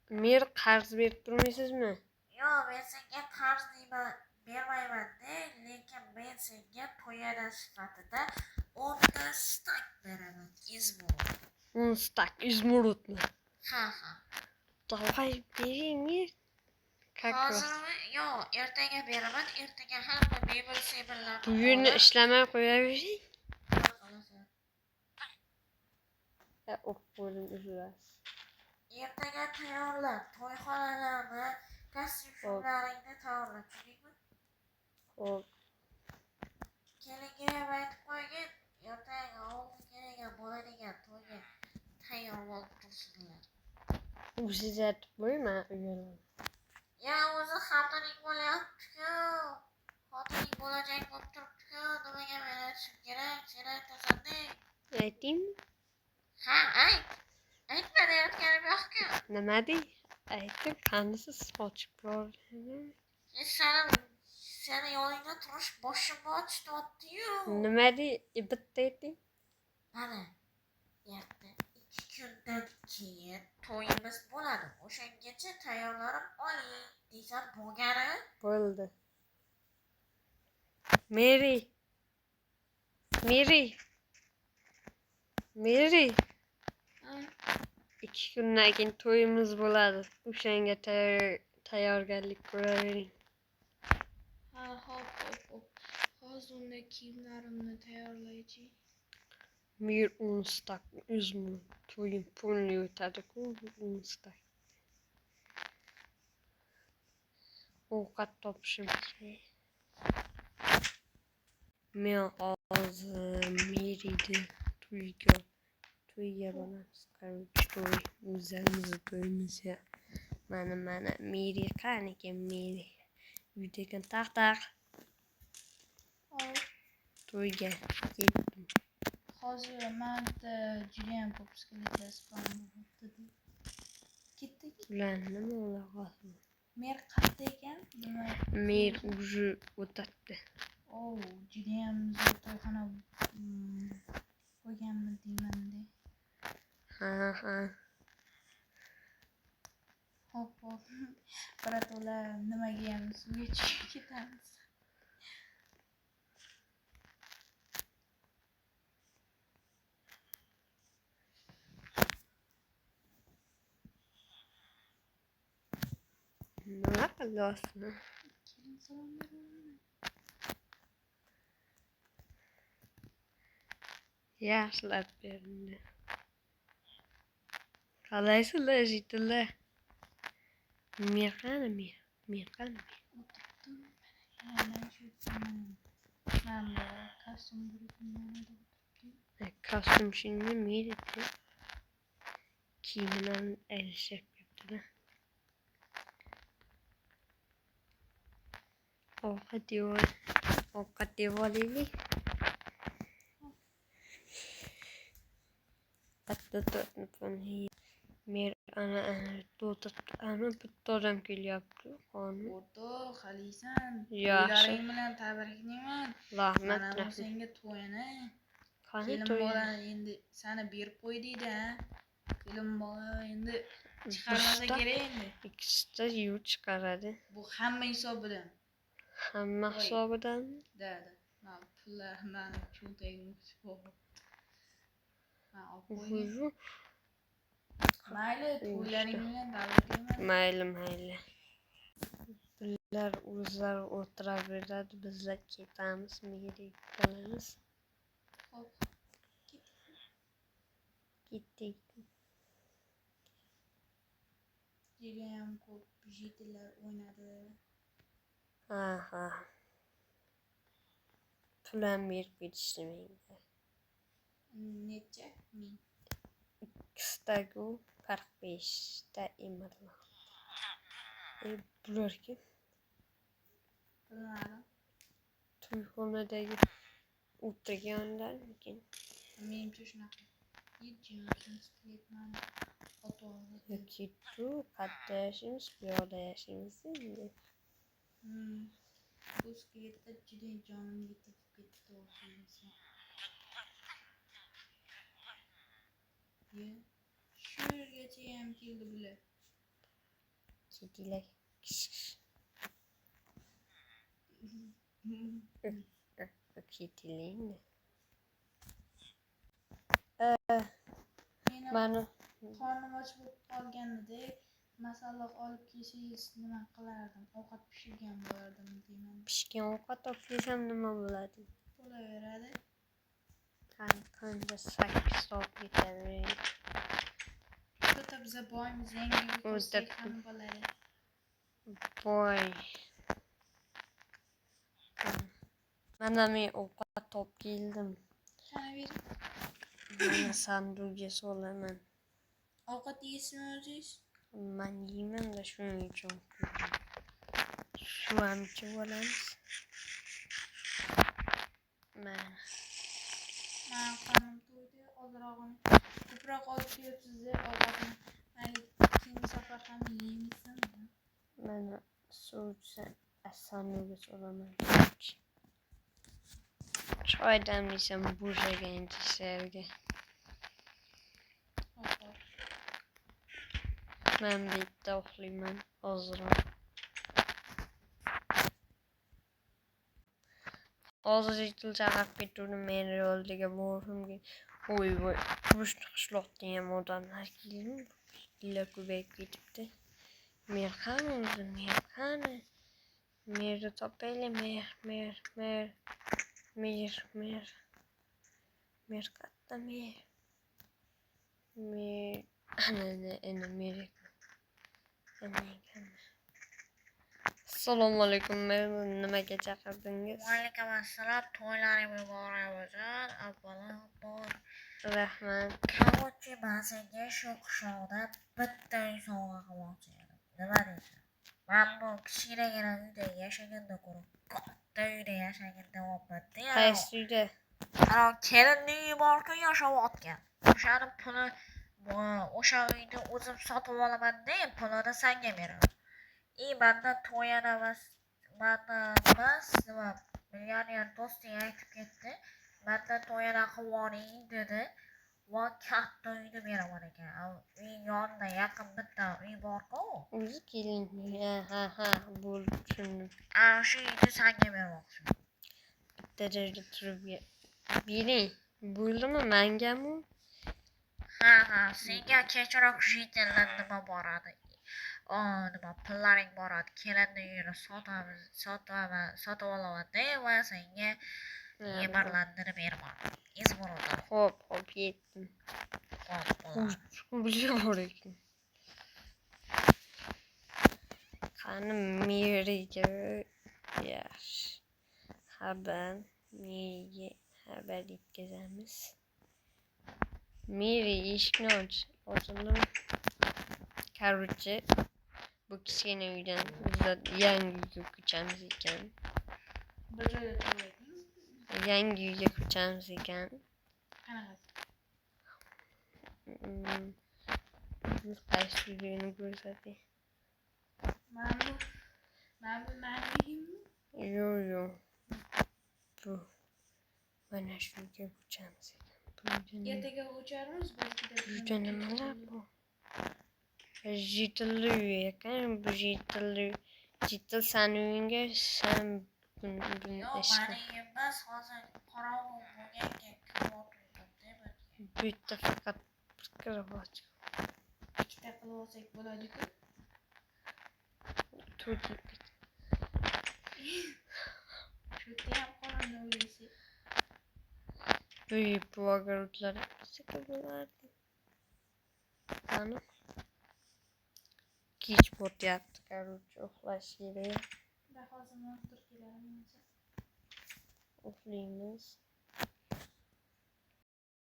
Mer qarz berib turmaysizmi? Yo'q, men senga qarz bermayman-da, lekin men senga poyana sifatida 10 ta stak beraman, izmurod. 10 stak izmurodmi? Ha. Davay bering Mer. Hozirmi? Yo'q, ertaga beraman. Ertaga hamma mebel-sebellarni Bugunni ishlamay qo'yavering. O'qib izlasiz. Ertaga tayyorla. To'yxonalarni, kostyum-shimlaringni tayyorla, tushundingmi? Xo'p. Kelinga ham aytib qo'ygin, ertaga o'g'li kelgan bo'ladigan to'yga tayyor bo'lib tursinlar. Siz aytib qo'yman uyalaman. Ya o'zi xotining bo'lyapti-ku. Xotining bo'lajak bo'lib turibdi-ku. Nimaga men aytishim kerak? Sen aytasan-da. Aytingmi? Ha, ayt. Aytma deyotganim yo'q-ku. Nima dey? Aytib, qanisi sochib bordi? Seni yoningda turish boshimni ochityapti-yu. Nima dey? Bitta ayting. Mana, erta 2 kundan keyin to'yimiz bo'ladi. O'shangacha tayyorlanib oling, desan bo'lgani? Bo'ldi. Meri. 2 kundan keyin to'yimiz bo'ladi. O'shanga tayyorgarlik ko'ravering. Ha, hop. Hozir unda kiyimlarimni tayyorlaychi. Mer 10 stak uzmur. To'yim pulni o'tadi-ku 10 stak. Ovqat topishim kerak. Men hozir Merida to'yga boramiz. Короче, to'y o'zimizni to'yimiz ya. Mana Meri qani ekan Meri? Uyda ekan taq. To'yga ketdim. Hozir menda judayam ko'p skeletor spam bo'libdi. Ketdik. Ularni nima aloqasi? Mer qayerda ekan? Mer уже o'tadi. Judayam zo'r to'yxona qo'yganmi deyman-da. Ha. Hop. Birato'la nimaga ham suvga tushib ketamiz. Nima qilyapsizmi? Keling, salom beraman. Yaxshilab berdi. Qalaysizlar jitlar? Mer qani? O'tiribdim. Mana shu manda kostyum bo'lib Kostyum shunga Mer kiyimini alishib ketdilar. Ovqat devolaylik. Bitta Mer ana bitta odam kelyapti. Xalisan. Yaxshi. To'ylaring bilan tabriklayman. Rahmat. Mana bu senga to'yini. Qani Kelin to'y? bola endi seni berib qo'ydingda. Kelin bola endi chiqarmasa kerak endi. Ikkita yurt chiqaradi. Bu hamma hisobidan. Hamma hisobidanmi? Da. Mana pullar mani cho'ntagimga tushib qoldi. Ha, olib qo'ying. Mayli, to'ylaring bilan tabriklayman. Mayli. Bular o'zlari o'tiraveradi, bizlar ketamiz, Meri qolamiz. Hop. Ketdik. Judayam ko'p jitilar o'ynadi. Ha. Pulam berib ketishdi menga. Necha ming? Ikkitagu 45 ta emirlar. Bular kim? Bilmadim. To'yxonadagi o'tirganlarmikin? Menimcha shunaqa. Yetgan skeletman fotoga. Ketdi, qayerda yashaymiz, bu yoqda yashaymiz endi. Bu skeletda juda jonim yetib ketdi o'zimizga. Shu yergacha ham keldi bular. kediler. Kedilerin de. Meni Bana qornim och bo'lib qolganida masalliq olib kelsangiz nima qilardim? Ovqat pishirgan bo'lardim deyman. pishgan ovqat olib kelsam nima bo'ladi? Bo'laveradi. Qancha 8 soat ketadi. O'ta biza boymiz, yangi uy qursak ham bo'ladi. Boy. Mana men ovqat olib keldim. Qani bering. Mana sanduqqa solaman. Ovqat yeysizmi o'zingiz? Man yeyman-da shuning uchun. Shu ham ichib olamiz. Mana. Men qornim to'ydi, ozrog'ini ko'proq olib kelibsiz-da ovqatni. Mayli, keyingi safar ham yeymizmi? Mana suvcha sanduqqa solaman. Choy damlaysam bo'shagan kishilarga. Men bitta uxlayman ozroq. Hozir yetil chaqirib ketuvdi meni oldiga borishimga. Voy, qishloqda ham odamlar keldimi? Illa ko'payib ketibdi. Mer qani o'zi, mer qani? Merni topaylik, mer qatta mer. Ana mer. Assalomu alaykum, meni nimaga chaqirdingiz? Va alaykum assalom. To'ylaring muborak bo'lsin. Avvalambor Rahmat. Qamoqchi men senga shu qishloqda bitta uy sovg'a qilmoqchi edim. Nima deysan? Men bu kichkinagina uyda yashaganda ko'ra katta uyda yashaganda bo'lmadi. Qaysi uyda? Kelinning uyi bor-ku yashayotgan. O'shani puli o'sha uyni o'zim sotib olaman-da, pulini senga beraman. Manda to'yana emas, nima millioner do'sting aytib ketdi. Manda to'yana qilvoring dedi. Va katta uyni beraman ekan. Uyning yonida yaqin bitta uy bor-ku. O'zi kelinning. Ha, bo'ldi, tushundim. Shu uyni senga bermoqchiman. Bitta joyda turib bering. Bo'ldimi mangami? Ha, senga kechroq jitildan nima boradi? Nima pullaring boradi. Kelinning uyini sotib olaman-da va senga yemirlandini beraman. Izmuroda. Xo'p, yetdim. Xo'p, Bizga bor ekan. Qani meriga yaxshi. Meriga xabar yetkazamiz. Meri eshikni ochildimi? Короче, bu kichkina uydan yangi uyga ko'chamiz ekan. Bir joyda turmayapmiz. Yangi uyga ko'chamiz ekan. Qanaqa? Qaysi uyni ko'rsating? Mana bu mangimi? Yo'q. Bu mana shu uyga ko'chamiz ekan. Ertaga ko'charmiz, Uyda nimalar bu? Jitilli uy ekan. Bu jitil sani uyingga sen buni Yo'q, ishla. meni emas, hozir qorong'u bo'lganga kirib o'tirdim. Bu yerda faqat bir karavot. ikkita qilib olsak bo'ladi-ku. Shu ham qo'limda o'ylaysiz. Bu огородlar qilsak bo'lardi. Qani? Kech bo'tyapti, короче, uxlash kerak. Hozir monster kelarmiz. Uxlaymiz.